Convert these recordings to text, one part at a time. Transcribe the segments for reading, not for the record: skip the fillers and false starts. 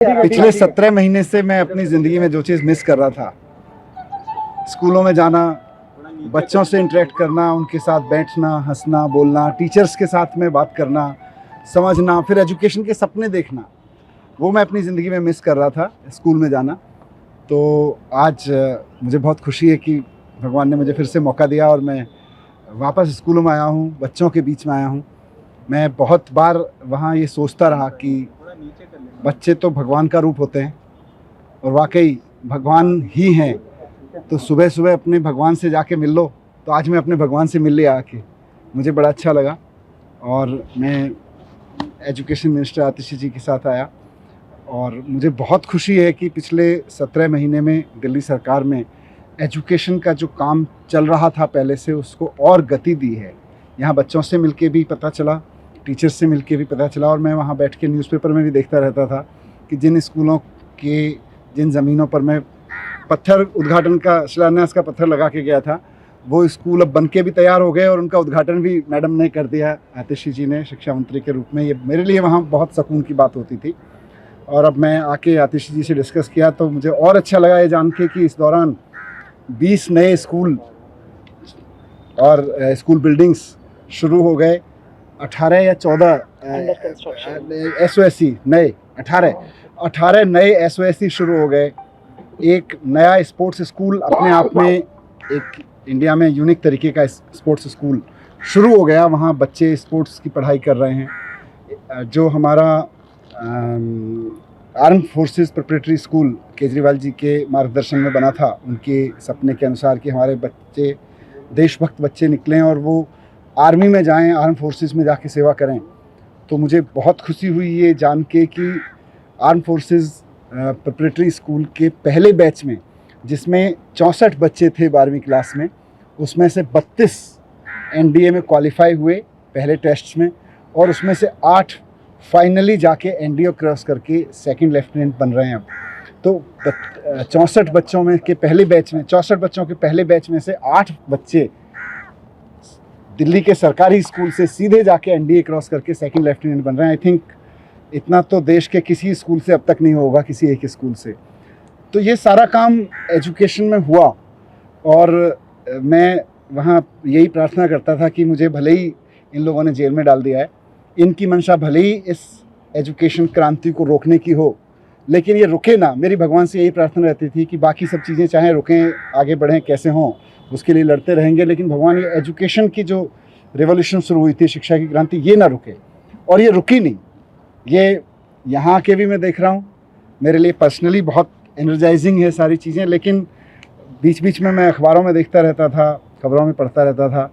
पिछले 17 महीने से मैं अपनी ज़िंदगी में जो चीज़ मिस कर रहा था, स्कूलों में जाना, बच्चों से इंटरेक्ट करना, उनके साथ बैठना, हंसना, बोलना, टीचर्स के साथ में बात करना, समझना, फिर एजुकेशन के सपने देखना, वो मैं अपनी ज़िंदगी में मिस कर रहा था, स्कूल में जाना। तो आज मुझे बहुत खुशी है कि भगवान ने मुझे फिर से मौका दिया और मैं वापस स्कूलों में आया हूँ, बच्चों के बीच में आया हूँ। मैं बहुत बार वहाँ ये सोचता रहा कि बच्चे तो भगवान का रूप होते हैं और वाकई भगवान ही हैं, तो सुबह सुबह अपने भगवान से जाके मिल लो। तो आज मैं अपने भगवान से मिल लिया आके, मुझे बड़ा अच्छा लगा। और मैं एजुकेशन मिनिस्टर आतिशी जी के साथ आया और मुझे बहुत खुशी है कि पिछले 17 महीने में दिल्ली सरकार में एजुकेशन का जो काम चल रहा था पहले से, उसको और गति दी है। यहाँ बच्चों से मिलके भी पता चला, टीचर्स से मिलके भी पता चला, और मैं वहाँ बैठ के न्यूज़पेपर में भी देखता रहता था कि जिन स्कूलों के जिन ज़मीनों पर मैं पत्थर उद्घाटन का शिलान्यास का पत्थर लगा के गया था, वो स्कूल अब बन के भी तैयार हो गए और उनका उद्घाटन भी मैडम ने कर दिया, आतिशी जी ने, शिक्षा मंत्री के रूप में। ये मेरे लिए वहाँ बहुत सुकून की बात होती थी। और अब मैं आके आतिशी जी से डिस्कस किया तो मुझे और अच्छा लगा ये जान के कि इस दौरान 20 नए स्कूल और स्कूल बिल्डिंग्स शुरू हो गए। 18 या 14 SOSC नए 18 नए SOSC शुरू हो गए। एक नया स्पोर्ट्स स्कूल अपने आप में एक इंडिया में यूनिक तरीके का स्पोर्ट्स स्कूल शुरू हो गया। वहाँ बच्चे स्पोर्ट्स की पढ़ाई कर रहे हैं। जो हमारा arm forces preparatory school Kejriwal ji के मार्गदर्शन में बना था, उनके सपने के अनुसार कि हमारे बच्चे देशभक्त बच्चे निकलें और वो आर्मी में जाएं, आर्म फोर्सेस में जाके सेवा करें। तो मुझे बहुत खुशी हुई ये जान के कि आर्म फोर्सेस प्रिपरेटरी स्कूल के पहले बैच में, जिसमें 64 बच्चे थे 12वीं क्लास में, उसमें से 32 NDA में क्वालिफाई हुए पहले टेस्ट में, और उसमें से 8 फाइनली जाके NDA क्रॉस करके सेकंड लेफ्टिनेंट बन रहे हैं अब। तो 64 बच्चों में के पहले बैच में 64 बच्चों के पहले बैच में से 8 बच्चे दिल्ली के सरकारी स्कूल से सीधे जाके NDA क्रॉस करके सेकंड लेफ्टिनेंट बन रहे हैं। आई थिंक इतना तो देश के किसी स्कूल से अब तक नहीं होगा, किसी एक स्कूल से। तो ये सारा काम एजुकेशन में हुआ और मैं वहाँ यही प्रार्थना करता था कि मुझे भले ही इन लोगों ने जेल में डाल दिया है, इनकी मंशा भले ही इस एजुकेशन क्रांति को रोकने की हो, लेकिन ये रुके ना। मेरी भगवान से यही प्रार्थना रहती थी कि बाकी सब चीज़ें चाहे रुकें, आगे बढ़ें, कैसे हों, उसके लिए लड़ते रहेंगे, लेकिन भगवान ये एजुकेशन की जो रेवोल्यूशन शुरू हुई थी, शिक्षा की क्रांति, ये ना रुके। और ये रुकी नहीं। ये यहाँ के भी मैं देख रहा हूँ, मेरे लिए पर्सनली बहुत एनर्जाइजिंग है सारी चीज़ें। लेकिन बीच बीच में मैं अखबारों में देखता रहता था, खबरों में पढ़ता रहता था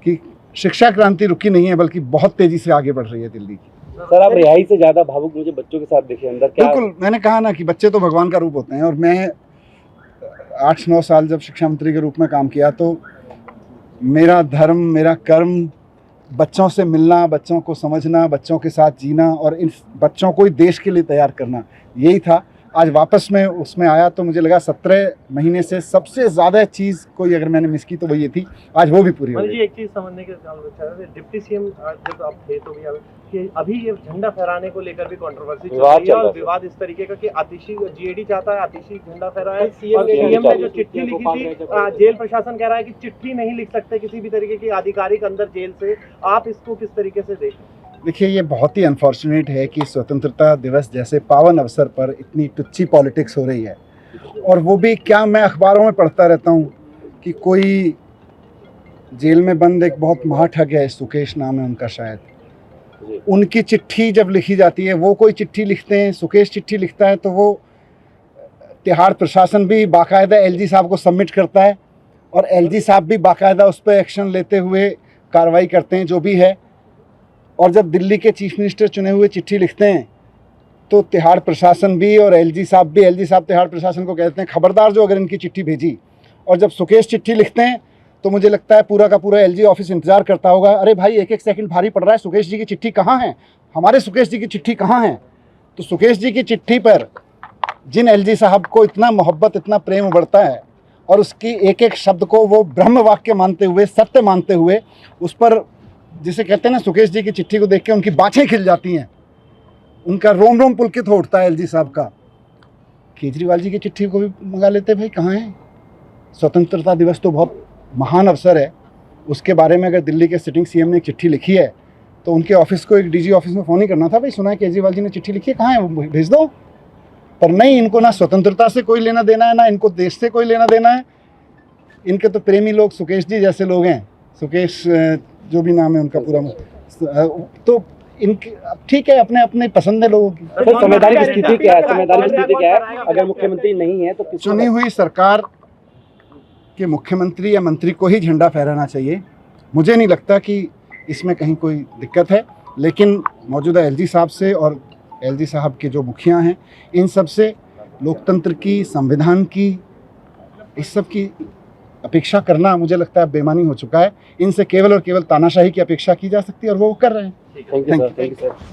कि शिक्षा क्रांति रुकी नहीं है, बल्कि बहुत तेज़ी से आगे बढ़ रही है दिल्ली की। सर, आप रिहाई से ज़्यादा भावुक मुझे बच्चों के साथ देखे अंदर क्या? बिल्कुल, मैंने कहा ना कि बच्चे तो भगवान का रूप होते हैं। और मैं 8-9 साल जब शिक्षा मंत्री के रूप में काम किया तो मेरा धर्म, मेरा कर्म बच्चों से मिलना, बच्चों को समझना, बच्चों के साथ जीना और इन बच्चों को ही देश के लिए तैयार करना, यही था। आज वापस मैं उसमें आया तो मुझे लगा 17 महीने से सबसे ज़्यादा चीज़ कोई अगर मैंने मिस की तो वो ये थी, आज वो भी पूरी हो गई। एक चीज़ समझने के डिप्टी सीएम जब आप थे तो भी कि अभी ये झंडा फहराने को लेकर भी कंट्रोवर्सी चल रही है और विवाद इस तरीके का कि आतिशी GAD चाहता है आतिशी झंडा फहराए, और सीएम ने जो चिट्ठी लिखी थी, जेल प्रशासन कह रहा है कि चिट्ठी नहीं लिख सकते किसी भी तरीके की आधिकारिक अंदर जेल से। आप इसको किस तरीके से देखें? देखिए, ये बहुत ही अनफॉर्चुनेट है कि स्वतंत्रता दिवस जैसे पावन अवसर पर इतनी टुच्ची पॉलिटिक्स हो रही है। और वो भी क्या, मैं अखबारों में पढ़ता रहता हूँ कि कोई जेल में बंद एक बहुत महाठग है, सुकेश नाम है उनका शायद, उनकी चिट्ठी जब लिखी जाती है, वो कोई चिट्ठी लिखते हैं, सुकेश चिट्ठी लिखता है, तो वो तिहाड़ प्रशासन भी बाकायदा LG साहब को सबमिट करता है और LG साहब भी बाकायदा उस पर एक्शन लेते हुए कार्रवाई करते हैं, जो भी है। और जब दिल्ली के चीफ मिनिस्टर चुने हुए चिट्ठी लिखते हैं तो तिहाड़ प्रशासन भी और LG साहब तिहाड़ प्रशासन को कहते हैं खबरदार जो अगर इनकी चिट्ठी भेजी। और जब सुकेश चिट्ठी लिखते हैं तो मुझे लगता है पूरा का पूरा LG ऑफिस इंतजार करता होगा, अरे भाई एक एक सेकंड भारी पड़ रहा है, सुकेश जी की चिट्ठी कहाँ है, हमारे सुकेश जी की चिट्ठी कहाँ है। तो सुकेश जी की चिट्ठी पर जिन LG साहब को इतना मोहब्बत, इतना प्रेम उबड़ता है और उसकी एक एक शब्द को वो ब्रह्म वाक्य मानते हुए, सत्य मानते हुए, उस पर जिसे कहते हैं ना, सुकेश जी की चिट्ठी को देख के उनकी बाछें खिल जाती हैं, उनका रोम रोम पुलकित हो उठता है LG साहब का। केजरीवाल जी की चिट्ठी को भी मंगा लेते भाई, कहाँ है? स्वतंत्रता दिवस तो बहुत महान अवसर है, उसके बारे में अगर दिल्ली के सिटिंग सीएम ने एक चिट्ठी लिखी है तो उनके ऑफिस को, एक डीजी ऑफिस में फ़ोन ही करना था, भाई सुना है केजरीवाल जी ने चिट्ठी लिखी है, कहाँ है वो, भेज दो। पर नहीं, इनको ना स्वतंत्रता से कोई लेना देना है, ना इनको देश से कोई लेना देना है। इनके तो प्रेमी लोग सुकेश जी जैसे लोग हैं, सुकेश जो भी नाम है उनका पूरा, तो इनके ठीक है, अपने अपने पसंद है लोगों की। सर संवैधानिक स्थिति क्या है? संवैधानिक स्थिति क्या है? अगर मुख्यमंत्री नहीं है तो किसको? चुनी हुई सरकार के मुख्यमंत्री या मंत्री को ही झंडा फहराना चाहिए। मुझे नहीं लगता कि इसमें कहीं कोई दिक्कत है, लेकिन मौजूदा एलजी साहब से और एलजी साहब के जो मुखिया हैं, इन सब से लोकतंत्र की, संविधान की, इस सब की अपेक्षा करना मुझे लगता है बेईमानी हो चुका है। इनसे केवल और केवल तानाशाही की अपेक्षा की जा सकती है और वो कर रहे हैं। Thank you sir.